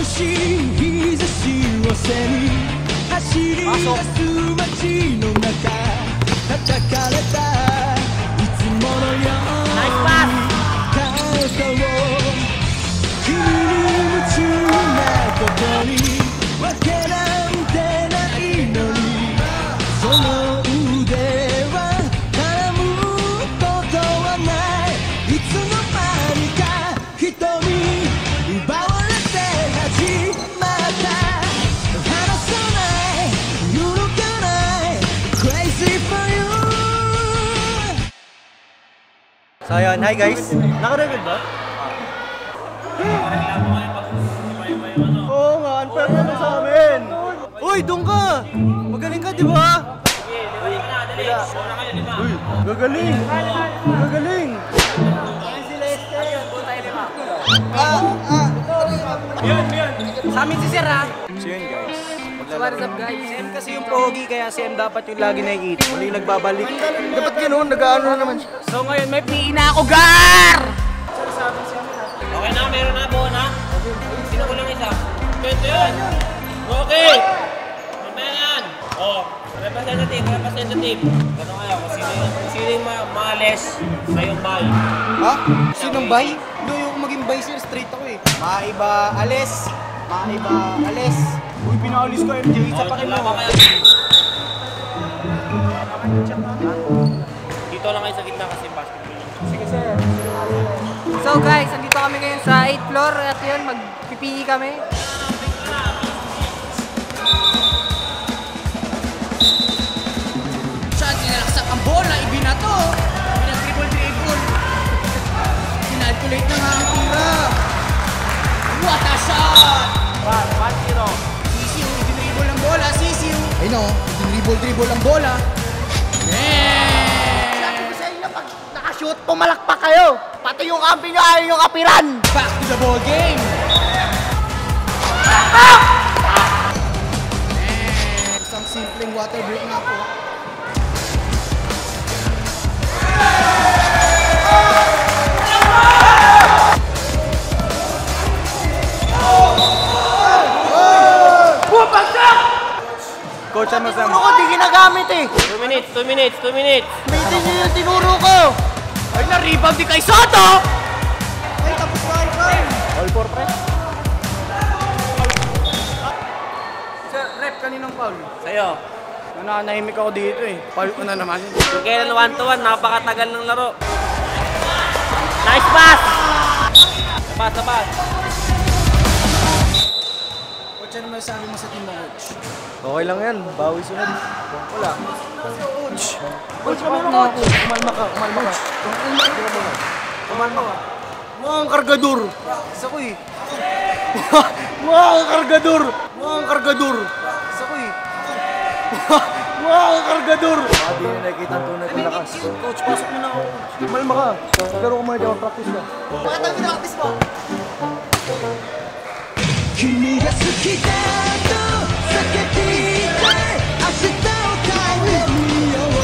しい日差しを背に走り出す街の中叩かれたいつものように肩を君に夢中なことにわけなんてないのにその腕は絡むことはないいつの間にか瞳奪われて始まった離さない揺るがない Crazy for you So yun, hi guys. Naka-record ba? Oo nga, unfair naman sa amin. Uy, doon ka! Magaling ka, di ba? Uy, gagaling! Gagaling! Sa amin si Sir ha? So yun guys. What's up guys? Si M kasi yung pogi, kaya si M dapat yung lagi nakikita. Muli nagbabalik. Dapat ganoon, nag-ano na naman siya. So ngayon may PE na ako, Gar! Okay na, meron na, buo na. Sino ko lang isa? Pwede yun. Okay. Mamaya yan. Oh, representative. Ganun kayo, kung sino yung maalis sa yung bay. Ha? Sinong bay? Hindi yung maging bay sir, straight ako eh. Maiba, alis. Maiba, alis. Uy, pinaalis ko MJ, isa pa rin mo. Dito lang kayo sa gitna kasi basketball. Sige sir. So guys, andito kami ngayon sa 8th floor at yun, mag-PPE kami. Saan sinalaksak ang bola? Ibinato! Pinag-dribble. Pinalculate na nga ang tira. What a shot! 1-0. Sisiu, i-dribble ang bola, Sisiu. Ay no, dribble ang bola. Sabi ko sa inyo, pag nakashoot, pumalakpak kayo. Pati yung kampi nyo ayaw yung kapiran. Back to the ball game. Isang simpleng water break nga po. Coach, ano sa Tinuro ko, di ginagamit eh. 2 minutes. Bitin nyo yung tinuro ko. Ay, na-rebound di kay Soto. Ay, tapos na kayo kayo. All for pre. Sir, rep, kaninang foul? Sa'yo. Nananahimik ako dito eh. Foul ko na naman. Kung kailan 1-1, napakatagal ng laro. Nice pass! Sabas. Coach, ano masasabi mo sa team mo, coach? Okay lang yan. Bawi sunod. Wala. Coach! Coach, kumalma ka. Kumalma ka. Mukhang kargador. Isa ko eh. Mukhang kargador. Isa ko eh. Mukhang kargador. Di na nakikita ang tunay kong lakas. Coach, pasok mo na ako. Kumalma ka. Pero kumain ka, practice ka. Bakit ang ginaktis mo? 君が好きだと叫びたい明日を変えてみよう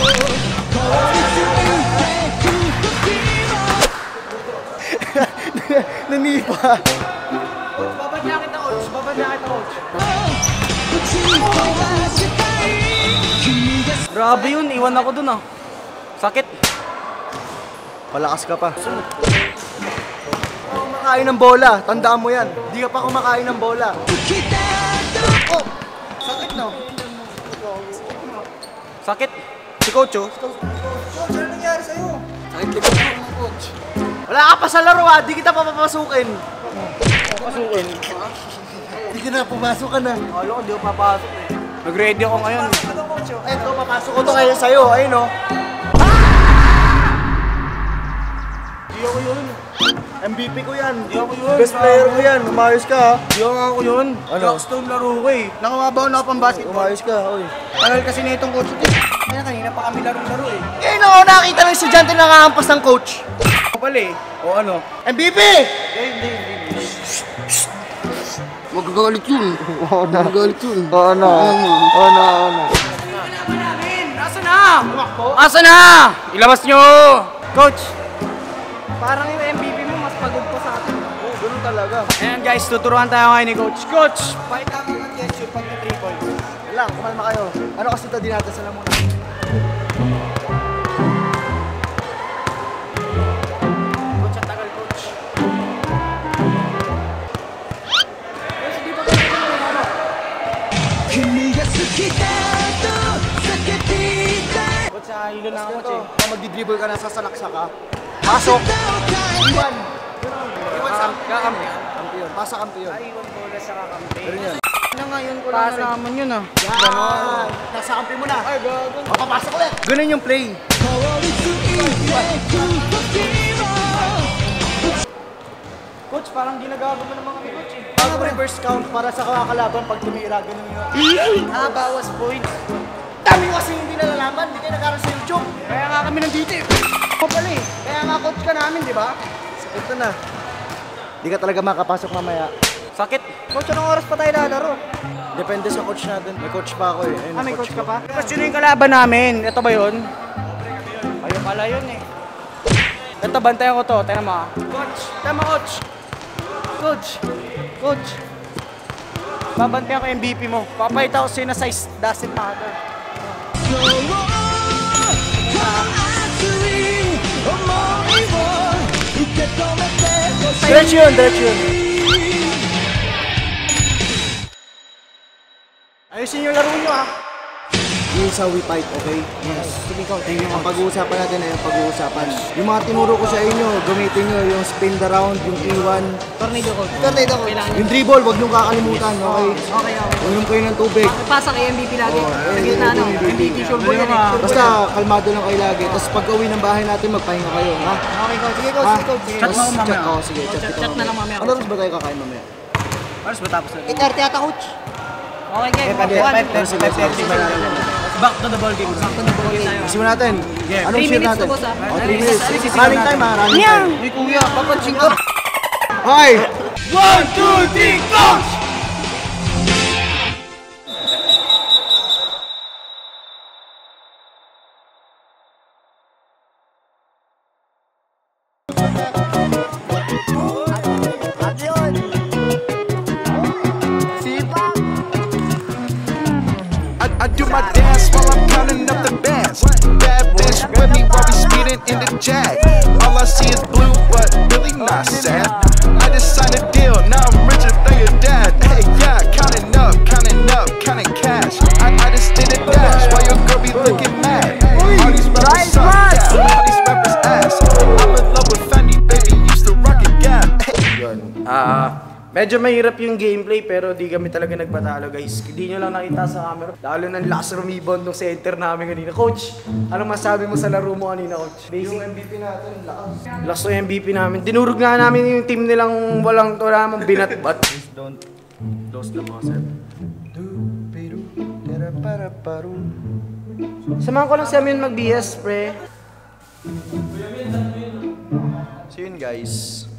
通り過ぎてく時も Nanipa. Babadya kita, coach. Grabe yun, iwan ako dun ah. Sakit. Palakas ka pa. Kumakain ng bola, tandaan mo yan. Di ka pa kumakain ng bola. Oh, sakit no? Sakit? Si Coach oh. Coach, ano nangyari sa'yo? Sakit likod mo, Coach. Wala ka pa sa laro ah, di kita pa papasukin. Papasukin? Di ka na, pumasok ka na. Akala ko, di ko papasok eh. Nag-ready ako ngayon. Eto, papasok ko to kayo sa'yo, ayun oh. Di ako yun. MVP ko yan. Di ako yun. Best player ko yan. Umayos ka ha. Di ako yun. Ano? Rockstone laro ko eh. Nakamabaw na ako pang basketball. Umayos ka, oy. Tagal kasi na itong coach. Kaya kanina pa kami laro eh. Eh no, nakita ng estudyante na nakahampas ng coach. Ako pala eh. O ano? MVP! Hindi. Magagalit yun. Magagalit yun. Ano? Asa na? Ilabas nyo! Coach, parang yung MVP mo mas pagod pa sa atin. Oo, ganun talaga. talaga. Ayan guys, tuturuan tayo ngayon ni Coach. Coach! Fight namin ng tension pag na 3 points. Yan lang, kumalma kayo. Ano kasi ito dinadasal lang muna. Coach, ang tagal Coach. Coach, sa hilo na ako Coach eh. Kung magdi-dribble ka na, sasalaksa ka. Pasok! Iwan! Iwan sa kakampi. Kampiyon. Pasa kampiyon. Iwan bola sa kakampi. Pero yan. Na ngayon ko lang nalaman yun ah. Yan! Nasa kampi mo na. Ay, gago. Mapapasok ulit. Ganun yung play. Coach, parang ginagago mo naman kami Coach eh. Pag reverse count para sa kakalaban pag tumira, ganun yun. Bawas points. Dami ko kasi hindi nalalaman, hindi kayo nagkaroon sa YouTube. Kaya nga kami nandito eh. Ako pala eh. Kaya nga coach ka namin, di ba? Ito na. Di ka talaga makapasok mamaya. Sakit. Coach, anong oras pa tayo lalaro? Depende sa coach natin. May coach pa ako eh. Ayun, May coach ka pa? Coach, yun yung kalaban namin. Ito ba yun? Ayun pala yun eh. Ito, bantayan ko to. Tingnan mo ah. Coach, tama coach. Coach. Coach. Babantayan ko yung MVP mo. Papayita ko sa'yo na size doesn't matter. Diretso yun, diretso yun. Ayusin yung laro nyo ah. This is how we fight, okay? Yes. Sige ko, thank you. Ang pag-uusapan natin ay ang pag-uusapan. Yung mga tinuro ko sa inyo, gamitin nyo yung spin the round, yung E1. Tornado ko. Tornado ko. Yung dribble, huwag nyo kakalimutan, okay? Okay, okay. Uminom kayo ng tubig. Pasa kay MVP lagi. Sa gitna no. MVP sure ball yan eh. Sure ball Basta yan. kalmado lang kayo lagi. Tapos pag uwi ng bahay natin, magpahinga kayo, ha? Okay, coach. Sige, coach. Ha? Sige, coach. Chat mo mamaya. Chat ko, sige. Chat na lang mamaya. Ano oras ba tayo kakain mamaya? Oras ba tapos na? 8:30 ata, coach. Okay, game. Back to the ball game. Simulan natin. Anong 3 share minutes natin? to boss ah. Oh, 3 minutes. Running time, ha? Running time. May kuya, papansin ko. Okay! 1, 2, 3, coach! I do my dance while I'm counting up the bands. Bad bitch with me while we speeding in the Jag. All I see is blue, but really not sad. I just signed a deal, now I'm richer than your dad. Hey, yeah, counting up, counting cash. I just did a dash while your girl be looking mad. All these rappers suck, yeah, all these rappers ass. I'm in love with Fendi, baby, used to rock a gap. Medyo mahirap yung gameplay pero di kami talaga nagpatalo guys. Hindi nyo lang nakita sa camera. Lalo ng last rebound ng center namin kanina. Coach, anong masabi mo sa laro mo kanina, Coach? Yung MVP natin, lakas. Lakas yung MVP namin. Dinurog nga namin yung team nilang walang to namang binatbat. Don't lose the muscle. Samahan ko lang si Amin mag-BS, pre. So yun guys.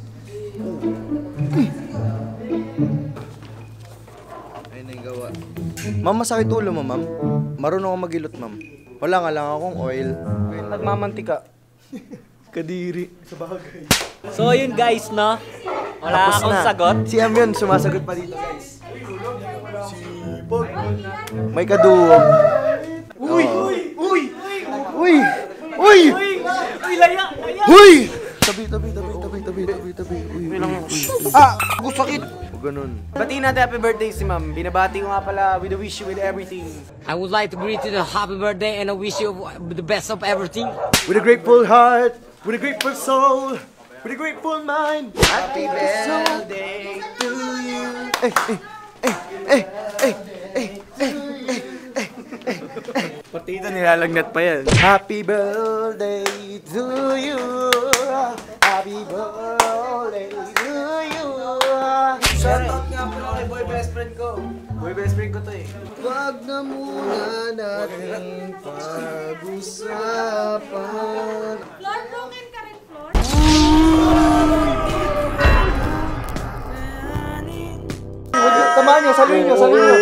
Ayun na yung gawa. Ma'am, masakit ulo mo, ma'am. Marunong ako magilot, ma'am. Wala nga lang akong oil. Nagmamantika. Kadiri. Sa bagay. So yun guys no. Wala Tapos akong na. sagot. Si Am yun, sumasagot pa dito, guys. May kaduo. Uy! Uy! Uy! Uy! Uy! Uy, laya! Uy! Tabi. Uy, ah! Ako sakit! O ganun. Batiin natin happy birthday si Ma'am. Binabati ko nga pala with a wish you with everything. I would like to greet you the happy birthday and I wish you the best of everything. With a grateful heart, with a grateful soul, with a grateful mind. Happy birthday to you. Partida nilalagnat pa yan. Happy birthday to you. Happy birthday to you. Shoutout nga pala kay boy best friend ko. Boy best friend ko to eh. Wag na muna natin pag-usapan. Floor, broken ka rin, Floor? Tamaan nyo, saluhin nyo. Saluhin nyo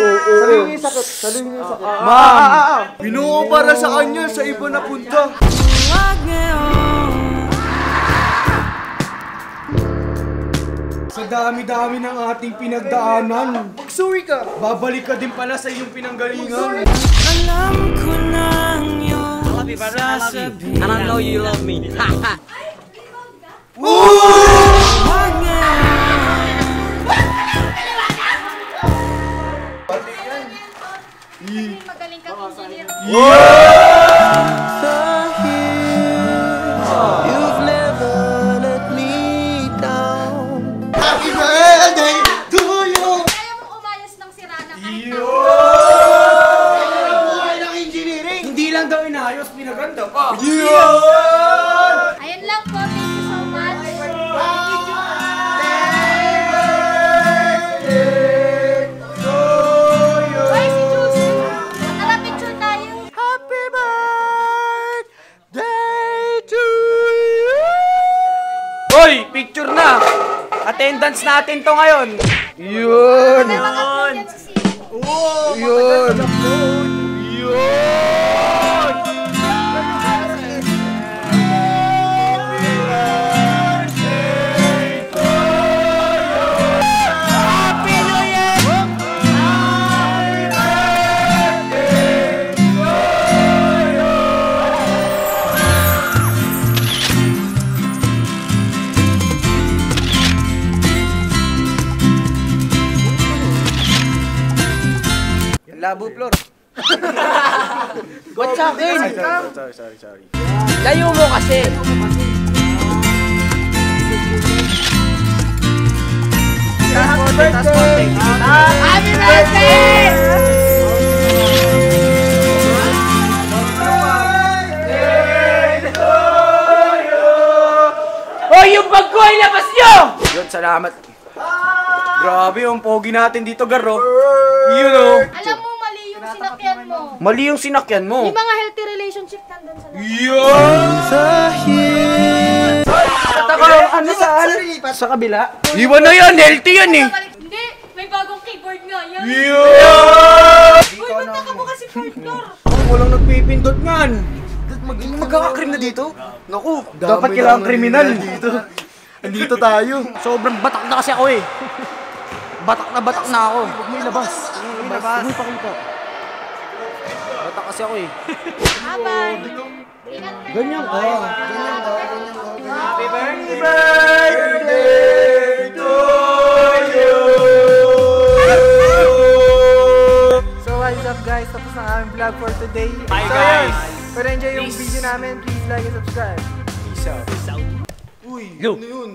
yung sakit. Ma'am! Binuo para sa kanya, sa iba na punta. dami-dami ng ating pinagdaanan. Magsuwi ka. Babalik ka din pala sa iyong pinanggalingan. Alam ko nang iyong And I know you love me. Magaling ka engineer. You've never let me down. Happy birthday to you! Kaya mong umayos ng sirana kahit Ng engineering! Hindi lang daw inayos, pinaganda pa. Ayun lang po, thank you so much. Bye, si Jules. Tara, picture tayo. Happy birthday to you! Hoy, picture na. Attendance natin to ngayon. Yun! May mag-upload yan sa sino. Yun! Labo, Flor. What's up, din? Sorry. Layo mo kasi. Happy birthday! Happy birthday! Oh, yung bag ko ay labas nyo! Yun, salamat. Grabe yung pogi natin dito, Garo. Yun o. Alam mo, mali yung sinakyan mo. Mali yung sinakyan mo. Yung mga healthy relationship nandun sa loob. Yun! Ano sa kabila? Iwan na yan, healthy yan eh. Hindi, may bagong keyboard nga. Yan. Yun! Uy, ba't nakabuka si fourth floor? Walang nagpipindot ngan. Magkakakrim na dito? Naku, dapat kailangan kriminal. dito. Andito tayo. Sobrang batak na kasi ako eh. Batak na ako. Huwag mo ilabas. Huwag mo ipakita. Batak kasi ako eh. Bye-bye. Ingat kayo. Ganyan ka. Happy Birthday to you! So what's up guys? Tapos na aming vlog for today. Bye, So, guys. yun. Kung na-enjoy yung video namin, please like and subscribe. Peace out. Uy, Look. ano yun?